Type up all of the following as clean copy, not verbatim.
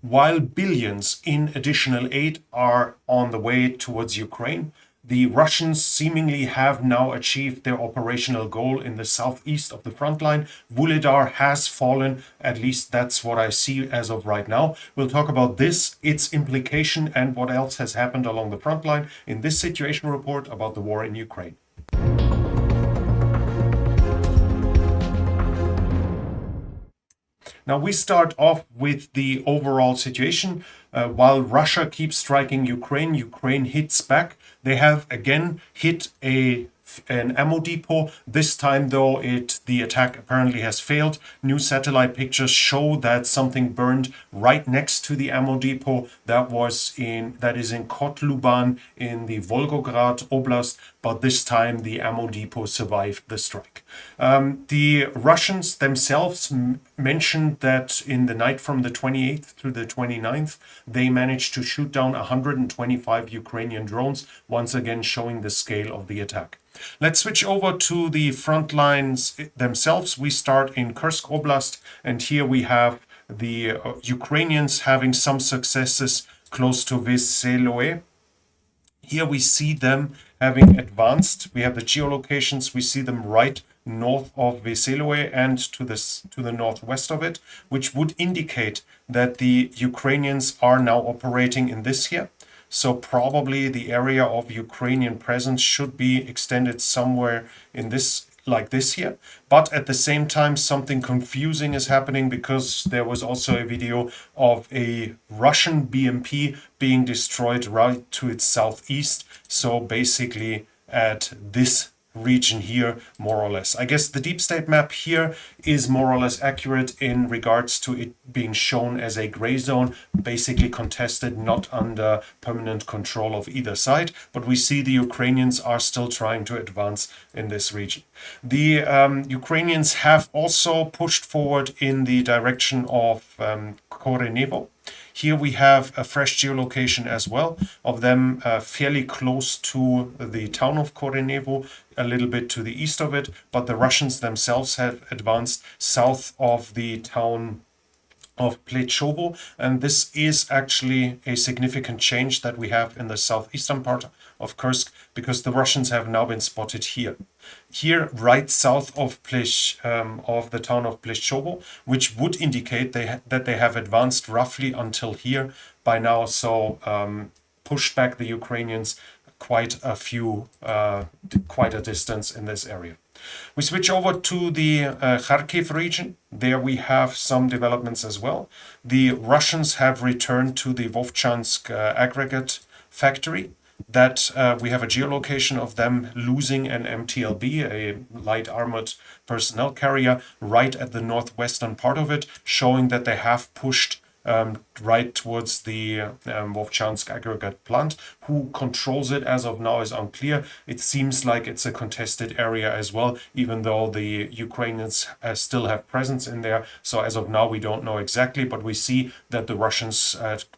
while billions in additional aid are on the way towards Ukraine, the Russians seemingly have now achieved their operational goal in the southeast of the front line. Vuhledar has fallen, at least that's what I see as of right now. We'll talk about this, its implication, and what else has happened along the front line in this situation report about the war in Ukraine. Now we start off with the overall situation. While Russia keeps striking Ukraine, Ukraine hits back. They have again hit an ammo depot. This time though, the attack apparently has failed. New satellite pictures show that something burned right next to the ammo depot. That is in Kotluban in the Volgograd Oblast, but this time the ammo depot survived the strike. The Russians themselves mentioned that in the night from the 28th to the 29th, they managed to shoot down 125 Ukrainian drones, once again showing the scale of the attack. Let's switch over to the front lines themselves. We start in Kursk Oblast, and here we have the Ukrainians having some successes close to Veseloe. Here we see them having advanced. We have the geolocations. We see them right north of Veseloe and to the northwest of it, which would indicate that the Ukrainians are now operating in this here. So probably the area of Ukrainian presence should be extended somewhere in this, like this here. But at the same time, something confusing is happening because there was also a video of a Russian BMP being destroyed right to its southeast. So basically at this region here, more or less. I guess the deep state map here is more or less accurate in regards to it being shown as a gray zone, basically contested, not under permanent control of either side, but we see the Ukrainians are still trying to advance in this region. The Ukrainians have also pushed forward in the direction of Korenevo. Here we have a fresh geolocation as well of them fairly close to the town of Korenevo, a little bit to the east of it, but the Russians themselves have advanced south of the town of Plechovo, and this is actually a significant change that we have in the southeastern part of Kursk, because the Russians have now been spotted here. Here, right south of the town of Plechovo, which would indicate that they have advanced roughly until here by now, so pushed back the Ukrainians quite a distance in this area. We switch over to the Kharkiv region. There we have some developments as well. The Russians have returned to the Vovchansk aggregate factory. That we have a geolocation of them losing an MTLB, a light armored personnel carrier, right at the northwestern part of it, showing that they have pushed right towards the Vovchansk aggregate plant. Who controls it as of now is unclear. It seems like it's a contested area as well, even though the Ukrainians still have presence in there. So as of now, we don't know exactly, but we see that the Russians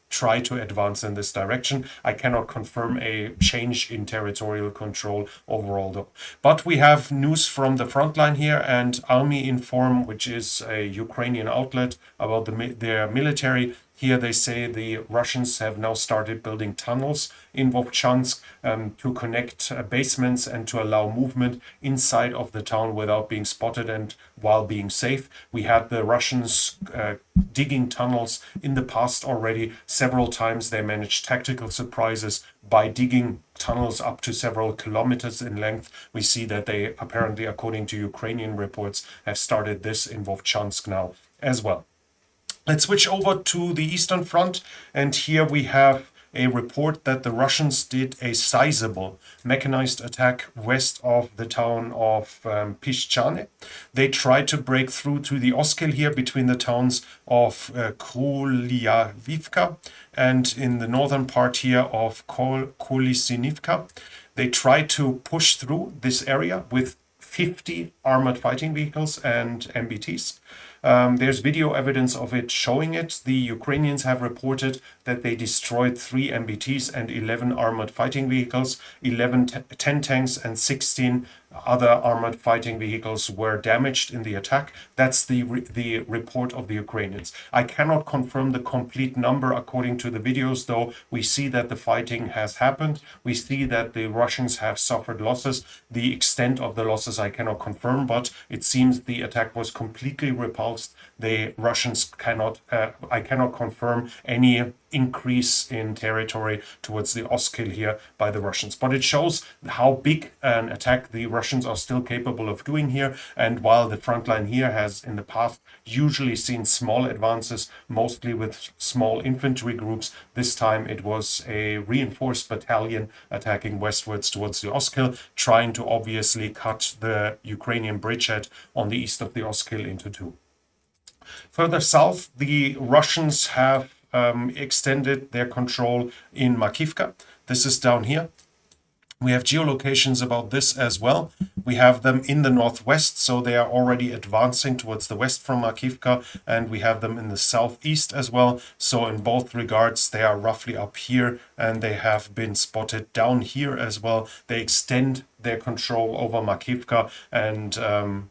try to advance in this direction. I cannot confirm a change in territorial control overall though. But we have news from the front line here, and Army Inform, which is a Ukrainian outlet about their military. Here they say the Russians have now started building tunnels in Vovchansk to connect basements and to allow movement inside of the town without being spotted and while being safe. We had the Russians digging tunnels in the past already. Several times they managed tactical surprises by digging tunnels up to several kilometers in length. We see that they apparently, according to Ukrainian reports, have started this in Vovchansk now as well. Let's switch over to the Eastern Front, and here we have a report that the Russians did a sizable mechanized attack west of the town of Pischane. They tried to break through to the Oskil here between the towns of Kolyavivka and in the northern part here of Kolysinivka. They tried to push through this area with 50 armored fighting vehicles and MBTs. There's video evidence of it showing it. The Ukrainians have reported that they destroyed 3 MBTs and 11 armored fighting vehicles, 10 tanks and 16 other armored fighting vehicles were damaged in the attack. That's the report of the Ukrainians. I cannot confirm the complete number according to the videos, though. We see that the fighting has happened. We see that the Russians have suffered losses. The extent of the losses I cannot confirm, but it seems the attack was completely repulsed. The Russians I cannot confirm any increase in territory towards the Oskil here by the Russians. But it shows how big an attack the Russians are still capable of doing here. And while the front line here has in the past usually seen small advances, mostly with small infantry groups, this time it was a reinforced battalion attacking westwards towards the Oskil, trying to obviously cut the Ukrainian bridgehead on the east of the Oskil into two. Further south, the Russians have extended their control in Makivka. This is down here. We have geolocations about this as well. We have them in the northwest, so they are already advancing towards the west from Makivka, and we have them in the southeast as well. So in both regards, they are roughly up here, and they have been spotted down here as well. They extend their control over Makivka and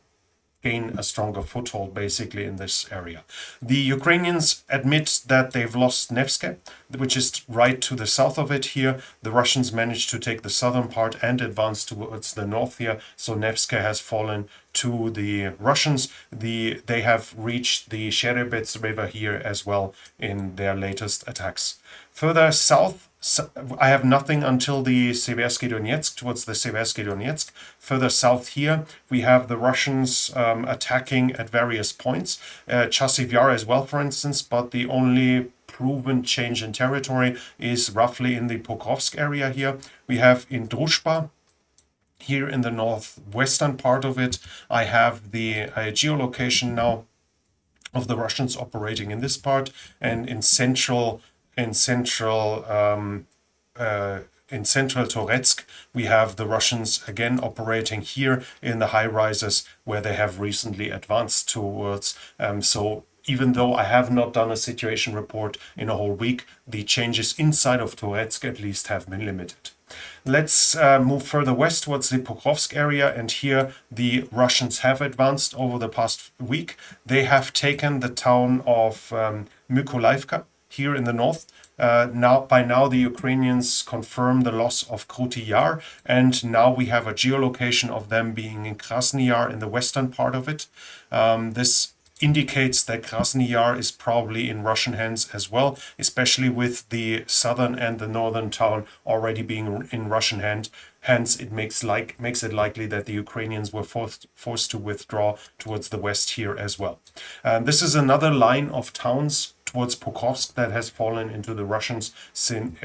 gain a stronger foothold basically in this area. The Ukrainians admit that they've lost Nevske, which is right to the south of it here. The Russians managed to take the southern part and advance towards the north here, so Nevske has fallen to the Russians. They have reached the Sherebets River here as well in their latest attacks. Further south, I have nothing until the Seversky Donetsk, towards the Seversky Donetsk. Further south here, we have the Russians attacking at various points. Chasiv Yar as well, for instance, but the only proven change in territory is roughly in the Pokrovsk area here. We have in Drushba, here in the northwestern part of it, I have the geolocation now of the Russians operating in this part, and in central Toretsk, we have the Russians again operating here in the high rises where they have recently advanced towards. So even though I have not done a situation report in a whole week, the changes inside of Toretsk at least have been limited. Let's move further west towards the Pokrovsk area, and here the Russians have advanced over the past week. They have taken the town of Mykolaiivka here in the north. By now the Ukrainians confirm the loss of Kruty Yar, and now we have a geolocation of them being in Krasny Yar in the western part of it. This indicates that Krasny Yar is probably in Russian hands as well, especially with the southern and the northern town already being in Russian hands. Hence, it makes it likely that the Ukrainians were forced to withdraw towards the west here as well. This is another line of towns towards Pokrovsk that has fallen into the Russians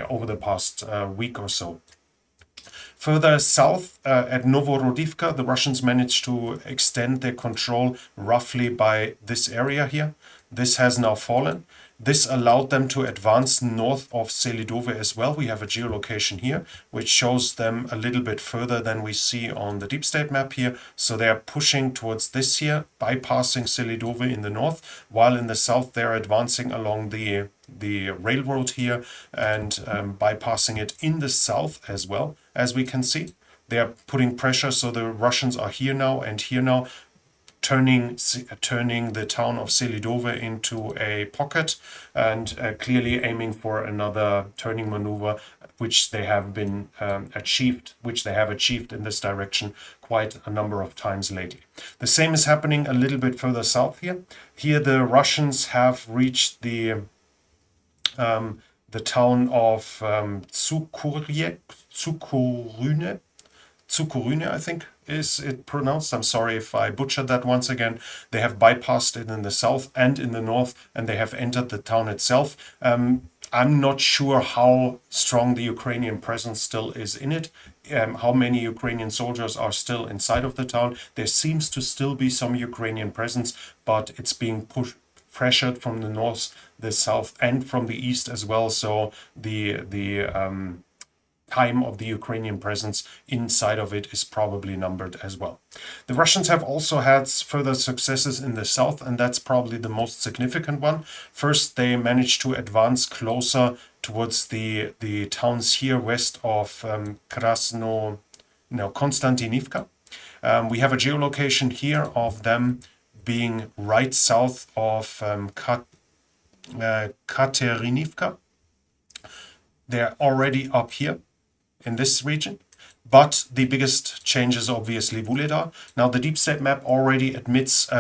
over the past week or so. Further south, at Novorodivka, the Russians managed to extend their control roughly by this area here. This has now fallen. This allowed them to advance north of Selidove as well. We have a geolocation here, which shows them a little bit further than we see on the deep state map here. So they are pushing towards this here, bypassing Selidove in the north, while in the south they're advancing along the railroad here and bypassing it in the south as well, as we can see. They are putting pressure, so the Russians are here now and here now, turning the town of Selidove into a pocket and clearly aiming for another turning maneuver, which they have achieved in this direction quite a number of times lately. The same is happening a little bit further south here. Here the Russians have reached the town of Tsukurune, I think is it pronounced. I'm sorry if I butchered that once again. They have bypassed it in the south and in the north, and they have entered the town itself. I'm not sure how strong the Ukrainian presence still is in it, how many Ukrainian soldiers are still inside of the town. There seems to still be some Ukrainian presence, but it's being pressured from the north, the south, and from the east as well. So the time of the Ukrainian presence inside of it is probably numbered as well. The Russians have also had further successes in the south, and that's probably the most significant one. First, they managed to advance closer towards the towns here west of Konstantinivka. We have a geolocation here of them being right south of Katerinivka. They're already up here in this region. But the biggest change is obviously Vuhledar. Now the deep state map already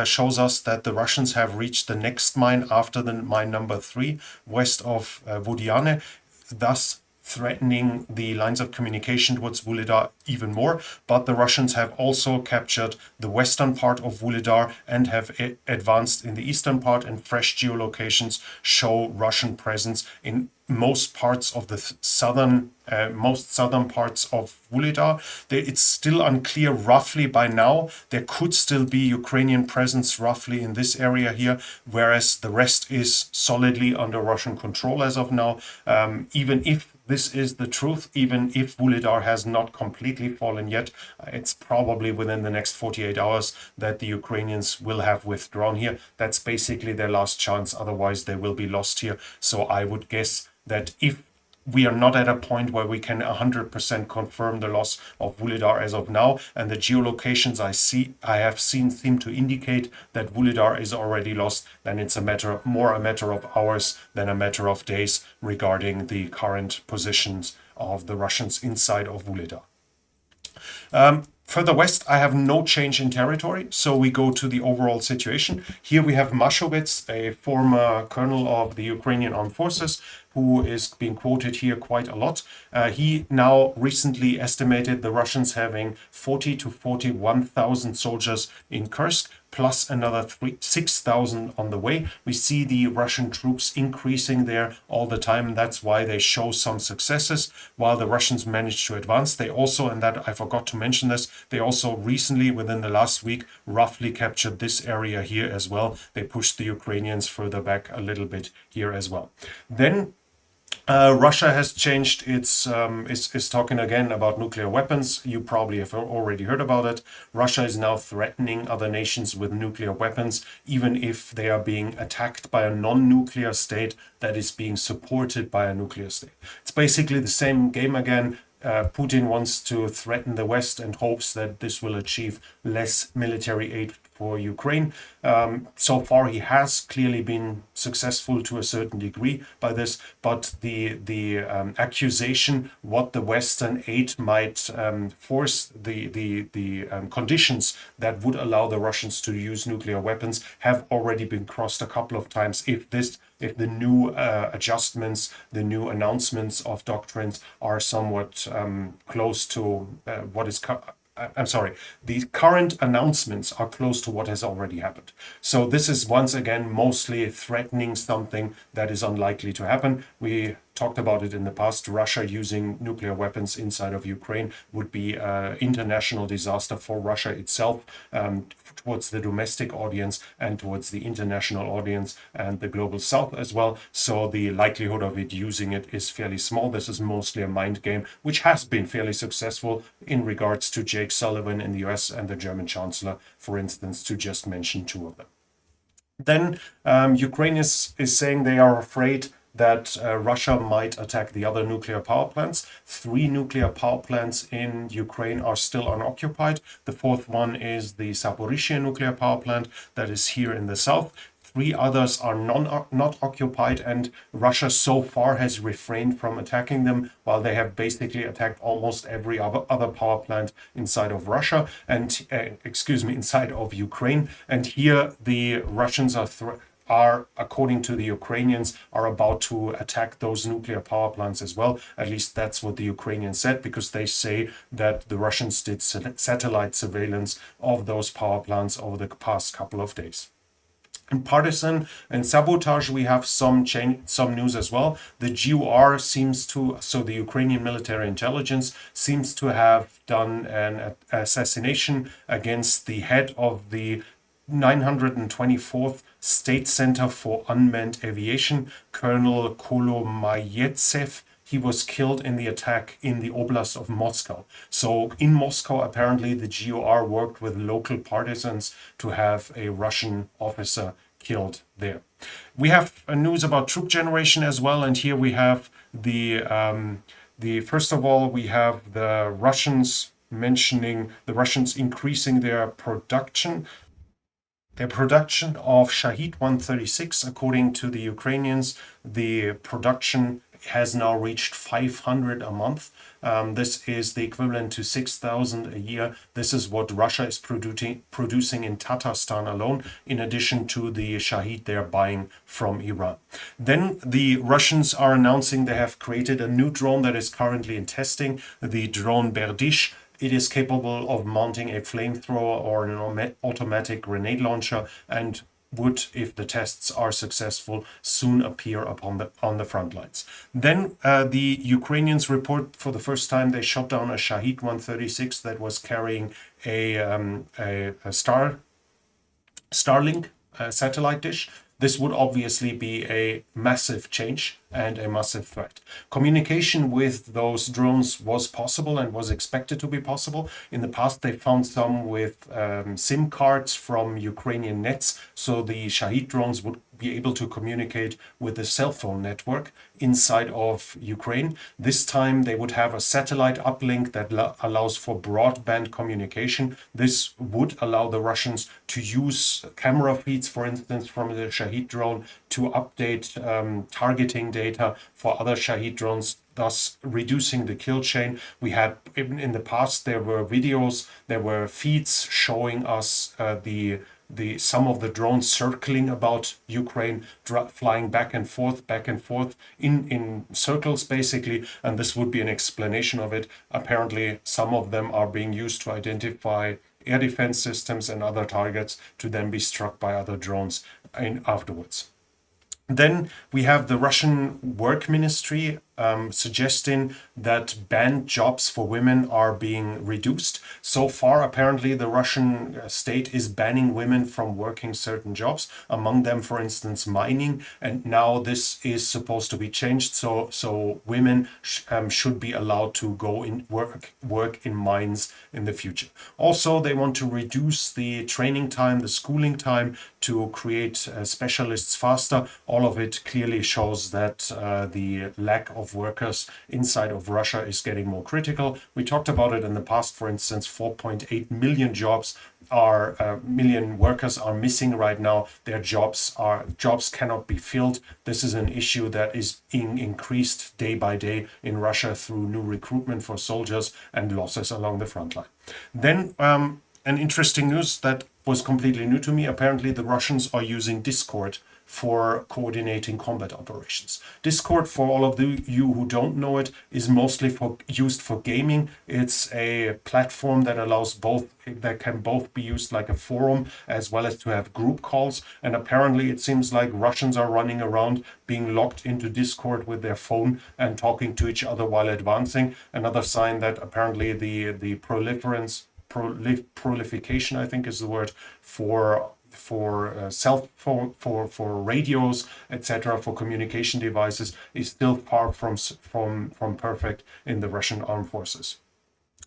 shows us that the Russians have reached the next mine after the mine number 3 west of Vodiane, thus threatening the lines of communication towards Vuhledar even more. But the Russians have also captured the western part of Vuhledar and have advanced in the eastern part, and fresh geolocations show Russian presence in most parts of the most southern parts of Vuhledar. It's still unclear roughly by now. There could still be Ukrainian presence roughly in this area here, whereas the rest is solidly under Russian control as of now. Even if this is the truth, even if Vuhledar has not completely fallen yet, it's probably within the next 48 hours that the Ukrainians will have withdrawn here. That's basically their last chance, otherwise they will be lost here. So I would guess that if we are not at a point where we can 100% confirm the loss of Vuhledar as of now, and the geolocations I have seen seem to indicate that Vuhledar is already lost, then it's more a matter of hours than a matter of days regarding the current positions of the Russians inside of Vuhledar. Further west, I have no change in territory, so we go to the overall situation. Here we have Mashowitz, a former colonel of the Ukrainian Armed Forces, who is being quoted here quite a lot. He now recently estimated the Russians having 40 to 41,000 soldiers in Kursk, plus another 6,000 on the way. We see the Russian troops increasing there all the time. That's why they show some successes. While the Russians managed to advance, they also, and that I forgot to mention this, they also recently, within the last week, roughly captured this area here as well. They pushed the Ukrainians further back a little bit here as well. Then Russia has changed is talking again about nuclear weapons. You probably have already heard about it. Russia is now threatening other nations with nuclear weapons, even if they are being attacked by a non-nuclear state that is being supported by a nuclear state. It's basically the same game again. Putin wants to threaten the West and hopes that this will achieve less military aid for Ukraine. So far, he has clearly been successful to a certain degree by this, but the accusation what the Western aid might force the conditions that would allow the Russians to use nuclear weapons have already been crossed a couple of times. If the new adjustments, the new announcements of doctrines are somewhat close to what is the current announcements are close to what has already happened. So this is once again mostly threatening something that is unlikely to happen. We talked about it in the past. Russia using nuclear weapons inside of Ukraine would be an international disaster for Russia itself, towards the domestic audience and towards the international audience and the global south as well. So the likelihood of it using it is fairly small. This is mostly a mind game, which has been fairly successful in regards to Jake Sullivan in the US and the German Chancellor, for instance, to just mention two of them. Then Ukraine is saying they are afraid that Russia might attack the other nuclear power plants. 3 nuclear power plants in Ukraine are still unoccupied. The 4th one is the Zaporizhzhia nuclear power plant that is here in the south. 3 others are not occupied, and Russia so far has refrained from attacking them, while they have basically attacked almost every other power plant inside of Russia and inside of Ukraine. And here the Russians are, according to the Ukrainians, are about to attack those nuclear power plants as well. At least that's what the Ukrainians said, because they say that the Russians did satellite surveillance of those power plants over the past couple of days. In partisan and sabotage, we have some news as well. The GUR so the Ukrainian military intelligence seems to have done an assassination against the head of the 924th State Center for Unmanned Aviation, Colonel Kolomayetsev. He was killed in the attack in the Oblast of Moscow. So in Moscow, apparently the GOR worked with local partisans to have a Russian officer killed there. We have news about troop generation as well, and here we have first of all, we have the Russians mentioning the Russians increasing their production. Their production of Shahid 136, according to the Ukrainians, the production has now reached 500 a month. This is the equivalent to 6,000 a year. This is what Russia is producing in Tatarstan alone, in addition to the Shahid they're buying from Iran. Then the Russians are announcing they have created a new drone that is currently in testing, the drone Berdish. It is capable of mounting a flamethrower or an automatic grenade launcher and would, if the tests are successful, soon appear on the front lines. Then the Ukrainians report for the first time they shot down a Shahid 136 that was carrying a Starlink satellite dish. This would obviously be a massive change and a massive threat. Communication with those drones was possible and was expected to be possible. In the past, they found some with SIM cards from Ukrainian nets, so the Shahid drones would be able to communicate with the cell phone network inside of Ukraine. This time they would have a satellite uplink that allows for broadband communication. This would allow the Russians to use camera feeds, for instance, from the Shahid drone to update targeting data for other Shahid drones, thus reducing the kill chain. We had, in the past, there were videos, there were feeds showing us some of the drones circling about Ukraine, flying back and forth in circles basically, and this would be an explanation of it. Apparently some of them are being used to identify air defense systems and other targets to then be struck by other drones afterwards. Then we have the Russian Work Ministry suggesting that banned jobs for women are being reduced. So far, apparently, the Russian state is banning women from working certain jobs, among them, for instance, mining. And now this is supposed to be changed. So women should be allowed to go in work in mines in the future. Also, they want to reduce the training time, the schooling time, to create specialists faster. All of it clearly shows that the lack of workers inside of Russia is getting more critical. We talked about it in the past. For instance, 4.8 million million workers are missing right now. Their jobs cannot be filled. This is an issue that is being increased day by day in Russia through new recruitment for soldiers and losses along the front line. Then an interesting news that was completely new to me. Apparently the Russians are using Discord for coordinating combat operations. Discord, for all of you who don't know it, is mostly used for gaming. It's a platform that can both be used like a forum as well as to have group calls. And apparently it seems like Russians are running around being logged into Discord with their phone and talking to each other while advancing. Another sign that apparently the proliferation, I think is the word, for cell phone, for radios, etc., for communication devices, is still far from perfect in the Russian armed forces.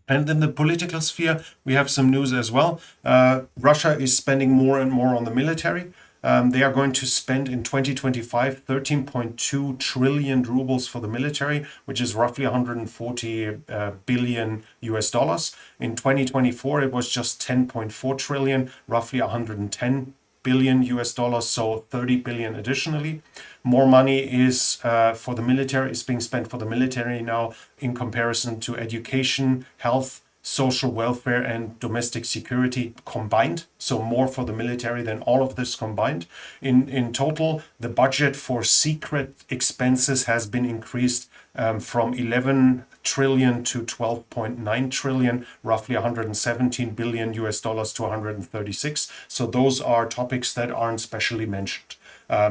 And in the political sphere, we have some news as well. Russia is spending more and more on the military. They are going to spend in 2025 13.2 trillion rubles for the military, which is roughly 140 billion US dollars. In 2024, it was just 10.4 trillion, roughly 110 billion US dollars, so 30 billion additionally. More money is for the military, is being spent for the military now in comparison to education, health, social welfare and domestic security combined. So more for the military than all of this combined. In total, the budget for secret expenses has been increased from 11 trillion to 12.9 trillion, roughly 117 billion US dollars to 136. So those are topics that aren't specially mentioned.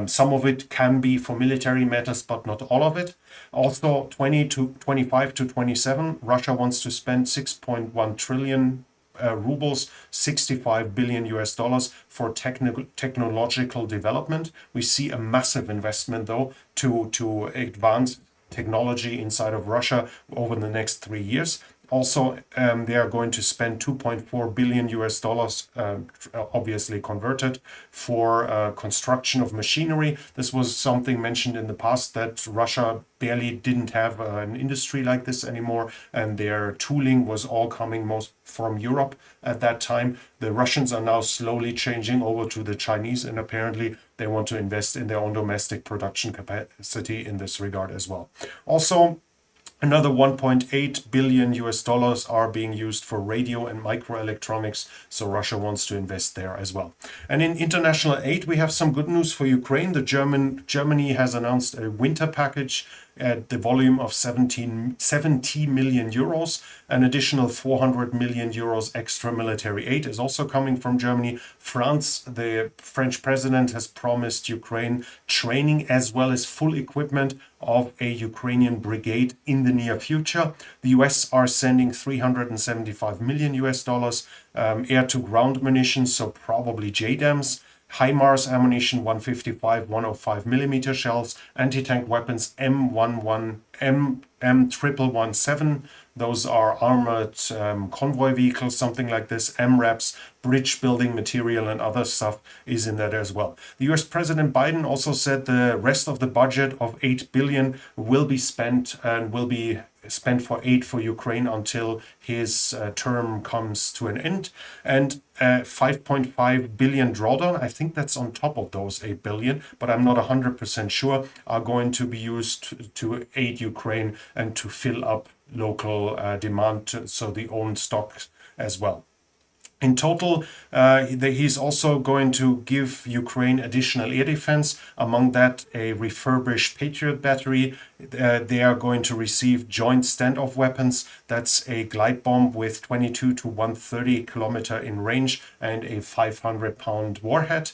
Some of it can be for military matters, but not all of it. Also, 25 to 27, Russia wants to spend 6.1 trillion rubles, 65 billion US dollars for technological development. We see a massive investment, though, to advance technology inside of Russia over the next 3 years. Also, they are going to spend 2.4 billion US dollars, obviously converted, for construction of machinery. This was something mentioned in the past, that Russia barely didn't have an industry like this anymore, and their tooling was all coming most from Europe at that time. The Russians are now slowly changing over to the Chinese, and apparently they want to invest in their own domestic production capacity in this regard as well. Also, another 1.8 billion US dollars are being used for radio and microelectronics, so Russia wants to invest there as well. And in international aid, we have some good news for Ukraine. Germany has announced a winter package at the volume of 70 million euros. An additional 400 million euros extra military aid is also coming from Germany. France, the French president, has promised Ukraine training as well as full equipment of a Ukrainian brigade in the near future. The US are sending 375 million US dollars, air-to-ground munitions, so probably JDAMs, HIMARS ammunition, 155, 105 millimeter shells, anti-tank weapons, M117. Those are armored convoy vehicles, something like this. MRAPs, bridge building material, and other stuff is in that as well. The US President Biden also said the rest of the budget of 8 billion will be spent and will be spent for aid for Ukraine until his term comes to an end. And 5.5 billion drawdown, I think that's on top of those 8 billion, but I'm not 100% sure, are going to be used to aid Ukraine and to fill up local demand, so the own stocks as well. In total, he's also going to give Ukraine additional air defense. Among that, a refurbished Patriot battery. They are going to receive joint standoff weapons. That's a glide bomb with 22 to 130 kilometer in range and a 500-pound warhead.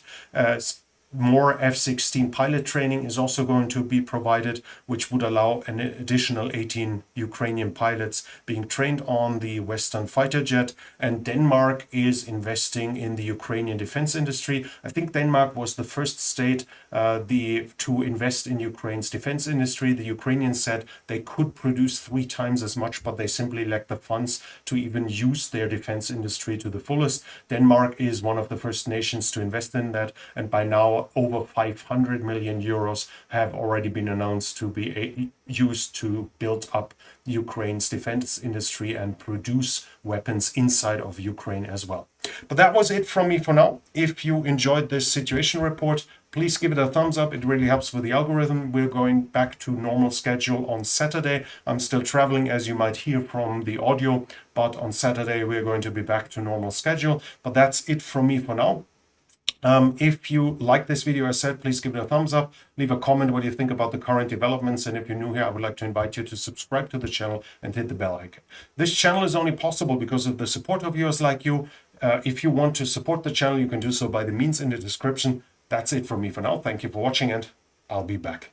More F-16 pilot training is also going to be provided, which would allow an additional 18 Ukrainian pilots being trained on the Western fighter jet. And Denmark is investing in the Ukrainian defense industry. I think Denmark was the first state to invest in Ukraine's defense industry. The Ukrainians said they could produce 3 times as much, but they simply lack the funds to even use their defense industry to the fullest. Denmark is one of the first nations to invest in that, and by now over 500 million euros have already been announced to be used to build up Ukraine's defense industry and produce weapons inside of Ukraine as well. But that was it from me for now. If you enjoyed this situation report, please give it a thumbs up. It really helps with the algorithm. We're going back to normal schedule on Saturday. I'm still traveling, as you might hear from the audio, but on Saturday we're going to be back to normal schedule. But that's it from me for now. If you like this video, as I said, please give it a thumbs up, leave a comment what you think about the current developments, and if you're new here, I would like to invite you to subscribe to the channel and hit the bell icon. This channel is only possible because of the support of viewers like you. If you want to support the channel, you can do so by the means in the description. That's it from me for now. Thank you for watching, and I'll be back.